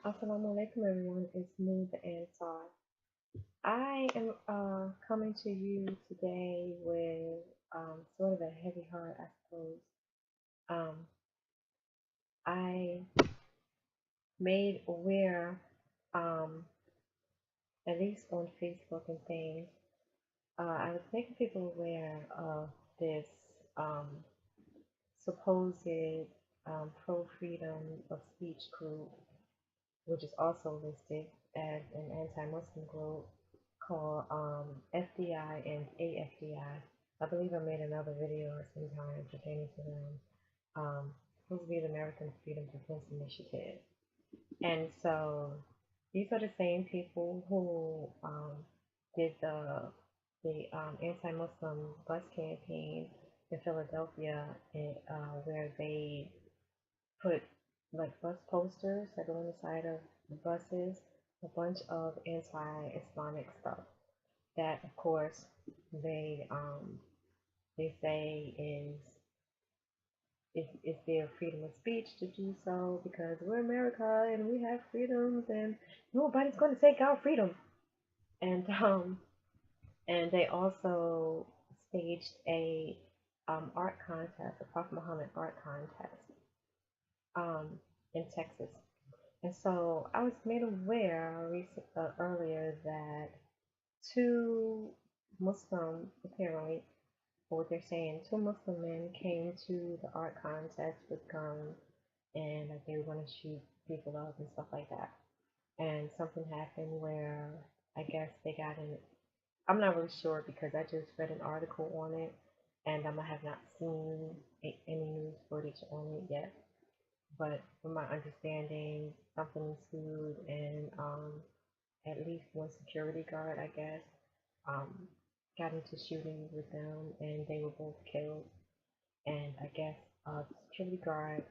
Assalamu alaikum everyone, it's me, the Ansar. I am coming to you today with sort of a heavy heart, I suppose. Um, I made aware, um, at least on Facebook and things, I was making people aware of this um, supposed pro-freedom of speech group, which is also listed as an anti-Muslim group called FDI and AFDI. I believe I made another video at some time pertaining to them. Supposed to be the American Freedom Defense Initiative. And so these are the same people who did the anti-Muslim bus campaign in Philadelphia, where they put like bus posters that go on the side of the buses, a bunch of anti-Islamic stuff. That, of course, they um, they say is their freedom of speech to do so because we're America and we have freedoms and nobody's going to take our freedom. And and they also staged a art contest, a Prophet Muhammad art contest um, in Texas. And so I was made aware earlier that two Muslim, apparently, what they're saying, two Muslim men came to the art contest with guns and like they were going to shoot people up and stuff like that. And something happened where I guess they got in. I'm not really sure because I just read an article on it and I have not seen any news footage on it yet. But from my understanding, something ensued and at least one security guard, I guess, um, got into shooting with them, and they were both killed. And I guess the security guard,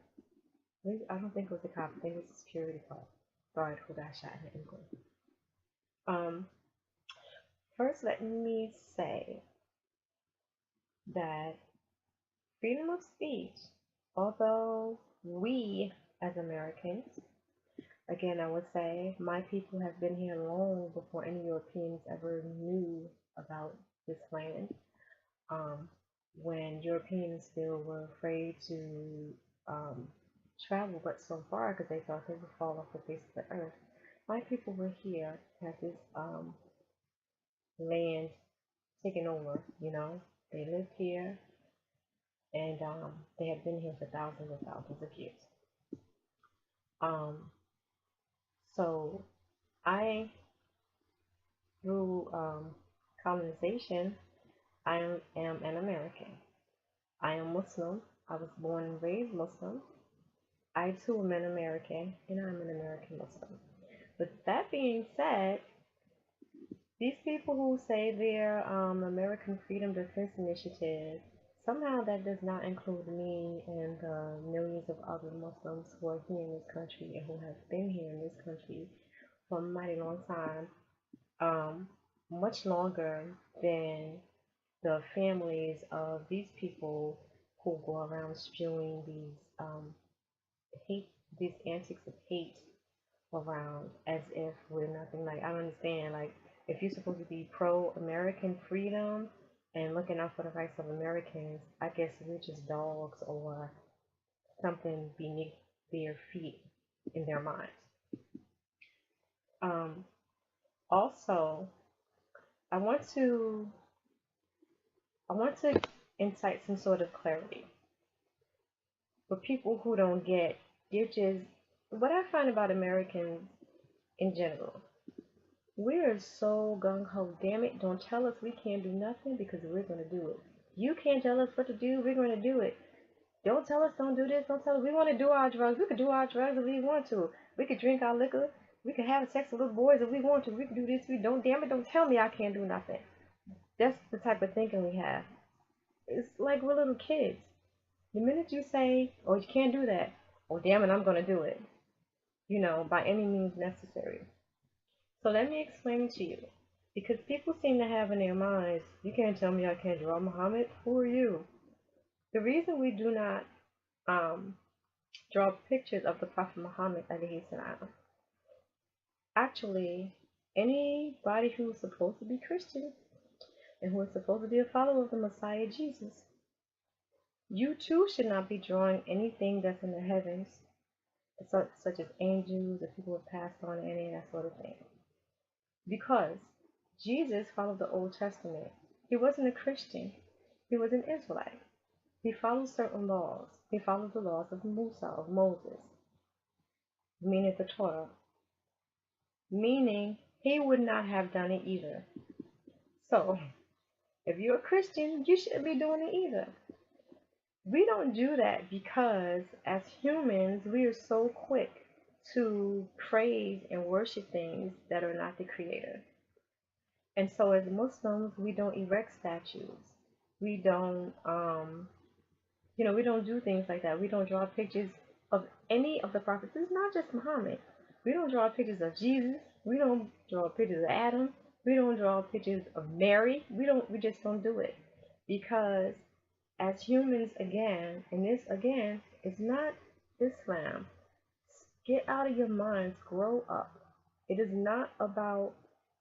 I don't think it was a cop, I think it was a security guard who got shot in the ankle. Um, First, let me say that freedom of speech, although we as Americans, again, I would say my people have been here long before any Europeans ever knew about this land. Um, when Europeans still were afraid to um, travel but so far because they thought they would fall off the face of the earth. My people were here, had this land taken over, They lived here and they had been here for thousands and thousands of years. Um, so I, through colonization, I am an American. I am Muslim. I was born and raised Muslim. I too am an American, and I'm an American Muslim. With that being said, these people who say they're American Freedom Defense Initiative, somehow that does not include me and the millions of other Muslims who are here in this country and who have been here in this country for a mighty long time, um, much longer than the families of these people who go around spewing hate, these antics of hate around as if we're nothing. Like, I don't understand. Like, if you're supposed to be pro-American freedom and looking out for the rights of Americans, I guess we're just dogs or something beneath their feet in their minds. Um, Also, I want to I want to incite some sort of clarity for people who don't get. You're just what I find about Americans in general. We're so gung ho. Damn it! Don't tell us we can't do nothing because we're gonna do it. You can't tell us what to do. We're gonna do it. Don't tell us don't do this. Don't tell us we want to do our drugs. We could do our drugs if we want to. We could drink our liquor. We could have sex with little boys if we want to. We could do this. We don't. Damn it! Don't tell me I can't do nothing. That's the type of thinking we have. It's like we're little kids. The minute you say, "Oh, you can't do that," oh damn it, I'm gonna do it. By any means necessary. So let me explain it to you. Because people seem to have in their minds, you can't tell me I can't draw Muhammad. Who are you? The reason we do not um, draw pictures of the Prophet Muhammad alayhi salam Actually, anybody who is supposed to be Christian and who is supposed to be a follower of the Messiah Jesus, you too should not be drawing anything that's in the heavens, such as angels or people who have passed on, any of that sort of thing. Because Jesus followed the Old Testament. He wasn't a Christian. He was an Israelite. He followed certain laws. He followed the laws of Musa, of Moses, meaning the Torah, meaning he would not have done it either. So, if you're a Christian, you shouldn't be doing it either. We don't do that because as humans, we are so quick to praise and worship things that are not the Creator. And so as Muslims, we don't erect statues. We don't, we don't do things like that. We don't draw pictures of any of the prophets. It's not just Muhammad. We don't draw pictures of Jesus. We don't draw pictures of Adam. We don't draw pictures of Mary. We just don't do it. Because as humans, again, and this again is not Islam. Get out of your minds, grow up. It is not about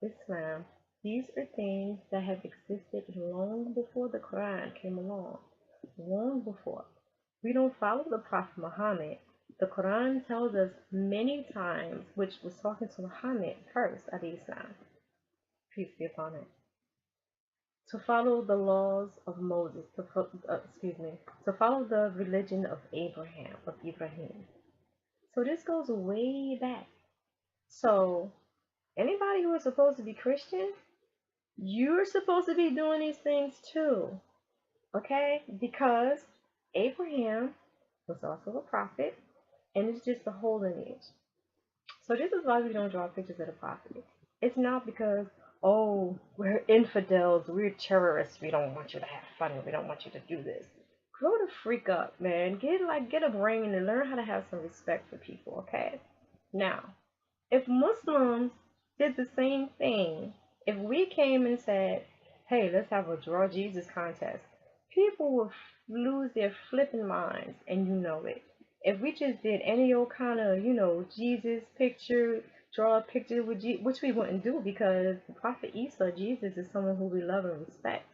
Islam. These are things that have existed long before the Quran came along. Long before. We don't follow the Prophet Muhammad. The Quran tells us many times, which was talking to Muhammad first, alayhi salam, peace be upon him, to follow the laws of Moses, to follow the religion of Ibrahim. So this goes way back. So anybody who is supposed to be Christian, you're supposed to be doing these things too. Okay? Because Abraham was also a prophet, and it's just the whole lineage. So this is why we don't draw pictures of the prophet. It's not because, oh, we're infidels, we're terrorists, we don't want you to have fun, we don't want you to do this. Grow the freak up, man. Get a brain and learn how to have some respect for people, okay? Now, if Muslims did the same thing, if we came and said, hey, let's have a draw Jesus contest, people would lose their flipping minds, and you know it. If we just did any old kind of, Jesus picture, draw a picture with Jesus, which we wouldn't do because the Prophet Isa, Jesus, is someone who we love and respect.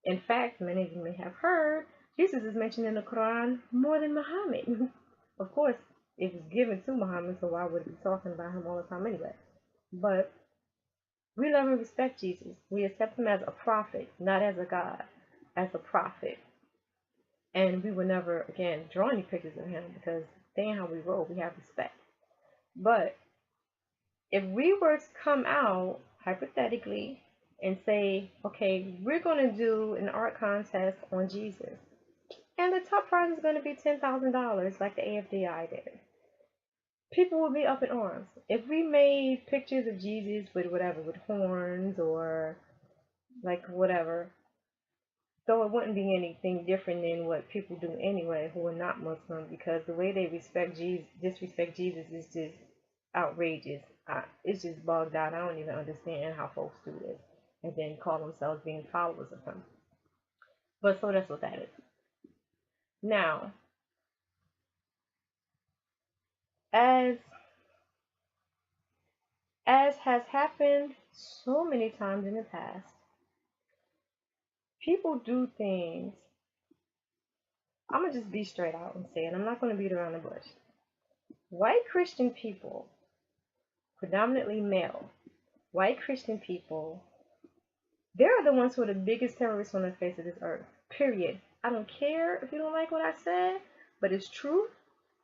In fact, many of you may have heard, Jesus is mentioned in the Quran more than Muhammad. Of course, it was given to Muhammad, so why would we be talking about him all the time anyway? But we love and respect Jesus. We accept him as a prophet, not as a God, as a prophet. And we would never, again, draw any pictures of him because they ain't how we roll. We have respect. But if we were to come out, hypothetically, and say, okay, we're going to do an art contest on Jesus. And the top prize is going to be $10,000 like the AFDI did. People would be up in arms. If we made pictures of Jesus with whatever, with horns or like whatever, though it wouldn't be anything different than what people do anyway who are not Muslim, because the way they disrespect Jesus is just outrageous. It's just bogged out. I don't even understand how folks do this and then call themselves being followers of him. But so that's what that is. Now, as has happened so many times in the past, people do things. I'm going to just be straight out and say it. I'm not going to beat around the bush. White Christian people, predominantly male, white Christian people, they're the ones who are the biggest terrorists on the face of this earth. Period. I don't care if you don't like what I said, but it's true.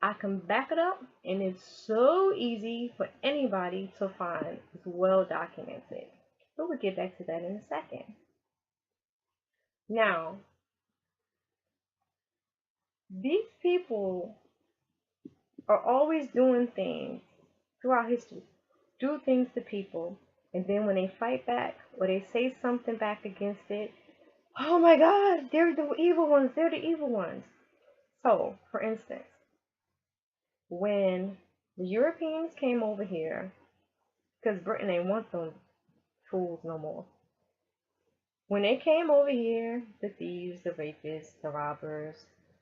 I can back it up, and it's so easy for anybody to find. It's well documented. But we'll get back to that in a second. Now, these people are always doing things throughout history. Do things to people, and then when they fight back or they say something back against it, oh my God, they're the evil ones. They're the evil ones. So, for instance, when the Europeans came over here, because Britain ain't want them fools no more. When they came over here, the thieves, the rapists, the robbers,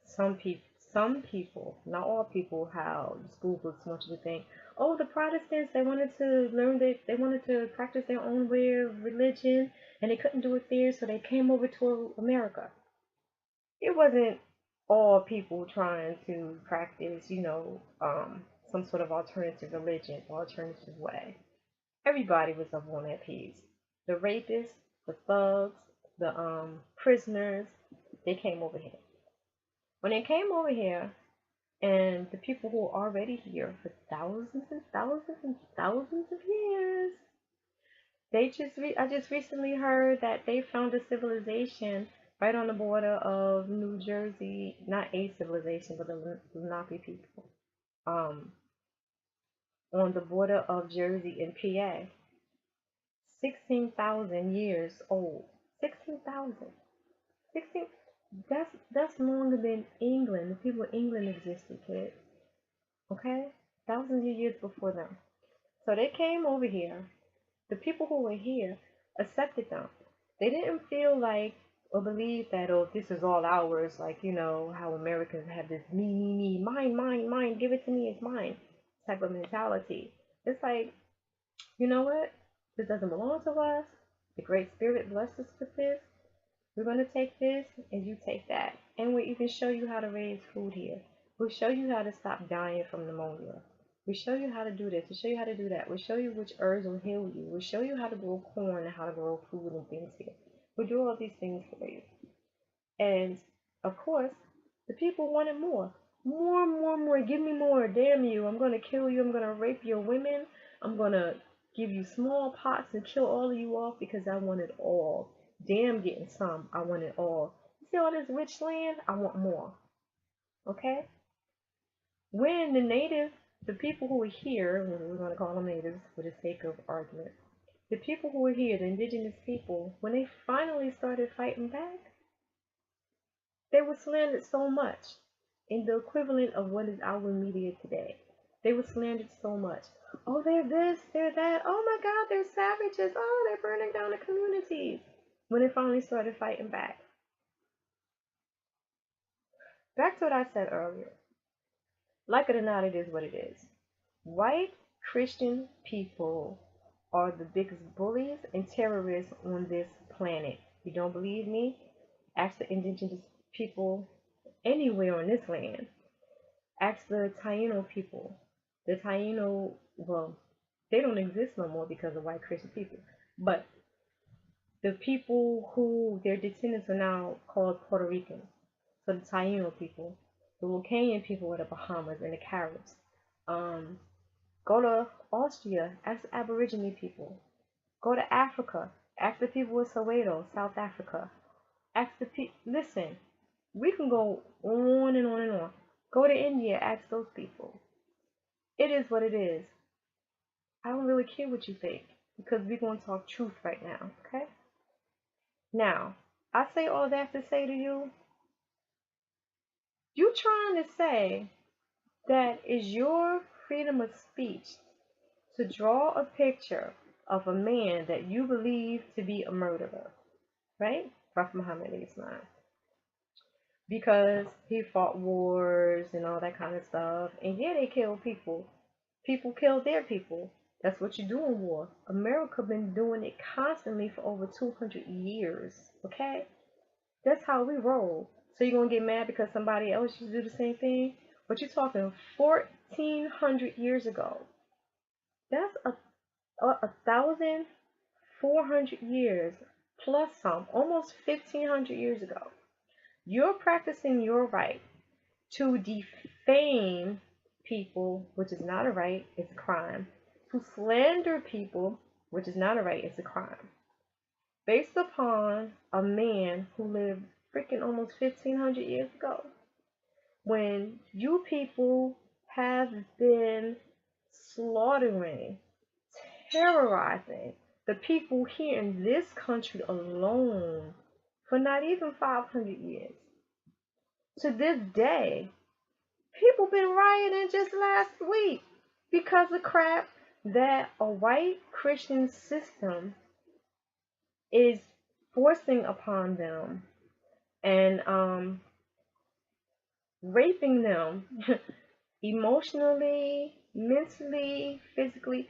some people, not all people, how the school books want you to think, Oh, the Protestants, they wanted to learn that they wanted to practice their own way of religion, and they couldn't do it there, so they came over to America. It wasn't all people trying to practice, some sort of alternative religion, alternative way. Everybody was up on that piece. The rapists, the thugs, the prisoners, they came over here. When they came over here, and the people who were already here for thousands and thousands and thousands of years, I just recently heard that they found a civilization right on the border of New Jersey, not a civilization, but the Lenape people, um, on the border of Jersey and PA. 16,000 years old. 16,000. 16. That's longer than England. The people of England existed, kids. Okay? Thousands of years before them. So they came over here. The people who were here accepted them. They didn't feel like or believe that, oh, this is all ours, like, how Americans have this me, mine, mine, mine, give it to me, it's mine type of mentality. It's like, you know what? This doesn't belong to us. The Great Spirit blessed us with this. We're going to take this and you take that. And we even show you how to raise food here. We'll show you how to stop dying from pneumonia. We show you how to do this. We show you how to do that. We show you which herbs will heal you. We show you how to grow corn and how to grow food and things here. We'll do all these things for you. And of course, the people wanted more. More, more, more. Give me more. Damn you. I'm going to kill you. I'm going to rape your women. I'm going to give you smallpox and kill all of you off because I want it all. Damn getting some. I want it all. You see all this rich land? I want more. Okay? When the people who were here, we're going to call them natives for the sake of argument, the people who were here, the indigenous people, when they finally started fighting back, they were slandered so much in the equivalent of what is our media today. They were slandered so much. Oh, they're this, they're that. Oh my God, they're savages. Oh, they're burning down the communities. When they finally started fighting back. Back to what I said earlier. Like it or not, it is what it is. White Christian people are the biggest bullies and terrorists on this planet. You don't believe me? Ask the indigenous people anywhere on this land. Ask the Taino people. The Taino, well, they don't exist no more because of white Christian people. But the people who their descendants are now called Puerto Ricans. So the Taino people, the Lucanian people are the Bahamas and the Caribs. Go to Austria, ask the Aborigine people. Go to Africa, ask the people of Soweto, South Africa. Ask the people. Listen, we can go on and on and on. Go to India, ask those people. It is what it is. I don't really care what you think because we're going to talk truth right now, okay? Now, I say all that to say to you, you trying to say that is your freedom of speech to draw a picture of a man that you believe to be a murderer, right? Prophet Muhammad Islam. Because he fought wars and all that kind of stuff. And yeah, they killed people. People killed their people. That's what you do in war. America been doing it constantly for over 200 years. Okay? That's how we roll. So you're going to get mad because somebody else used to do the same thing? But you're talking 1,400 years ago. That's a 1,400 years plus some. Almost 1,500 years ago. You're practicing your right to defame people, which is not a right, it's a crime. To slander people, which is not a right, it's a crime. Based upon a man who lived freaking almost 1,500 years ago. When you people have been slaughtering, terrorizing the people here in this country alone for not even 500 years. To this day, people been rioting just last week because of crap that a white Christian system is forcing upon them and raping them emotionally, mentally, physically.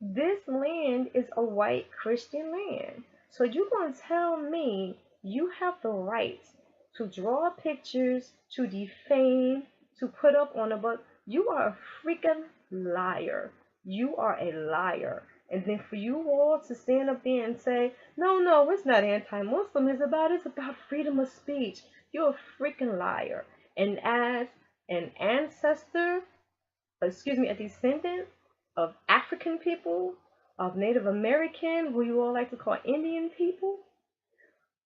This land is a white Christian land. So you gonna tell me you have the right to draw pictures, to defame, to put up on a book? You are a freaking liar. You are a liar. And then for you all to stand up there and say, no, no, it's not anti-Muslim, it's about freedom of speech. You're a freaking liar. And as an ancestor, a descendant of African people, of Native American, who you all like to call Indian people,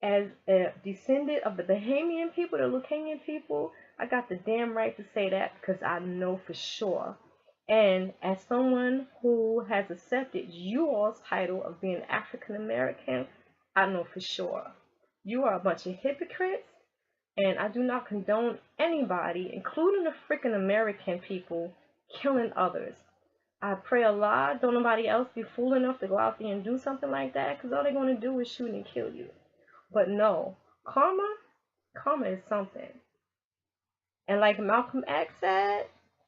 as a descendant of the Bahamian people, the Lucanian people, I got the damn right to say that because I know for sure. And as someone who has accepted you all's title of being African American, I know for sure. You are a bunch of hypocrites, and I do not condone anybody, including the freaking American people, killing others. I pray Allah, don't nobody else be fool enough to go out there and do something like that, because all they're going to do is shoot and kill you. But no, karma is something. And like Malcolm X said,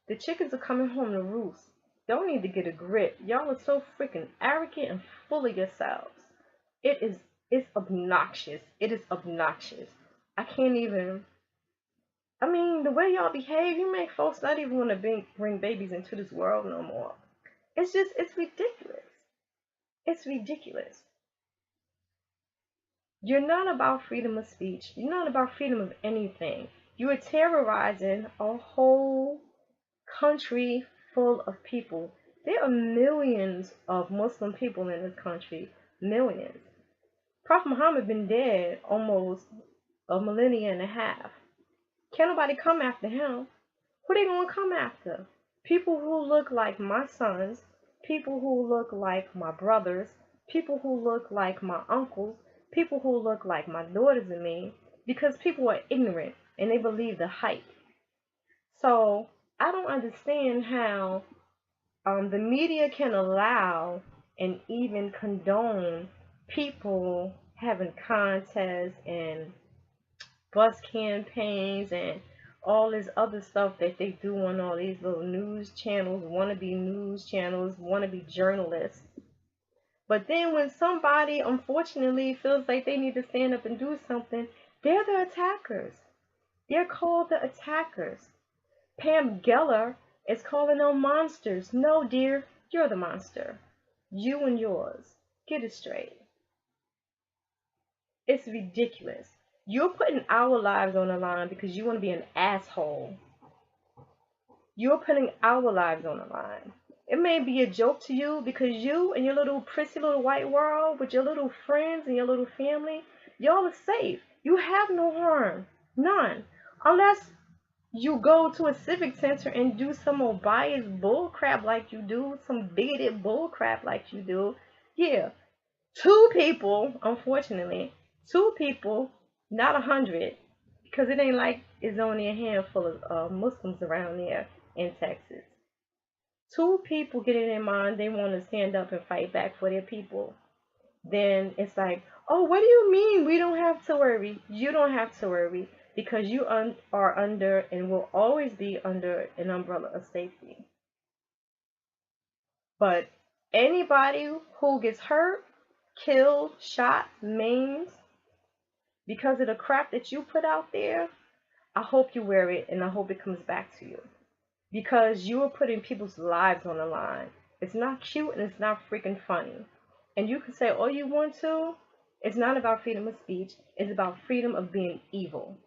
the chickens are coming home to roost. Y'all need to get a grip. Y'all are so freaking arrogant and full of yourselves. It's obnoxious. It is obnoxious. I can't even. I mean, the way y'all behave, you make folks not even want to bring babies into this world no more. It's ridiculous. It's ridiculous. You're not about freedom of speech. You're not about freedom of anything. You are terrorizing a whole country full of people. There are millions of Muslim people in this country. Millions. Prophet Muhammad been dead almost a millennia and a half. Can't nobody come after him. Who they gonna come after? People who look like my sons, people who look like my brothers, people who look like my uncles, people who look like my daughters and me, because people are ignorant and they believe the hype. So I don't understand how the media can allow and even condone people having contests and bus campaigns and all this other stuff that they do on all these little news channels, wannabe journalists. But then when somebody unfortunately feels like they need to stand up and do something, they're the attackers. They're called the attackers. Pam Geller is calling them monsters. No, dear, you're the monster. You and yours. Get it straight. It's ridiculous. You're putting our lives on the line because you want to be an asshole. You're putting our lives on the line. It may be a joke to you because you and your little prissy little white world with your little friends and your little family, y'all are safe. You have no harm. None. Unless you go to a civic center and do some old biased bullcrap like you do, some bigoted bullcrap like you do. Yeah. 2 people, unfortunately, 2 people, not 100, because it ain't like it's only a handful of Muslims around there in Texas. 2 people get it in mind they want to stand up and fight back for their people. Then it's like, oh, what do you mean we don't have to worry? You don't have to worry because you are under and will always be under an umbrella of safety. But anybody who gets hurt, killed, shot, maimed, because of the crap that you put out there, I hope you wear it and I hope it comes back to you. Because you are putting people's lives on the line. It's not cute and it's not freaking funny. And you can say all you want to. It's not about freedom of speech. It's about freedom of being evil.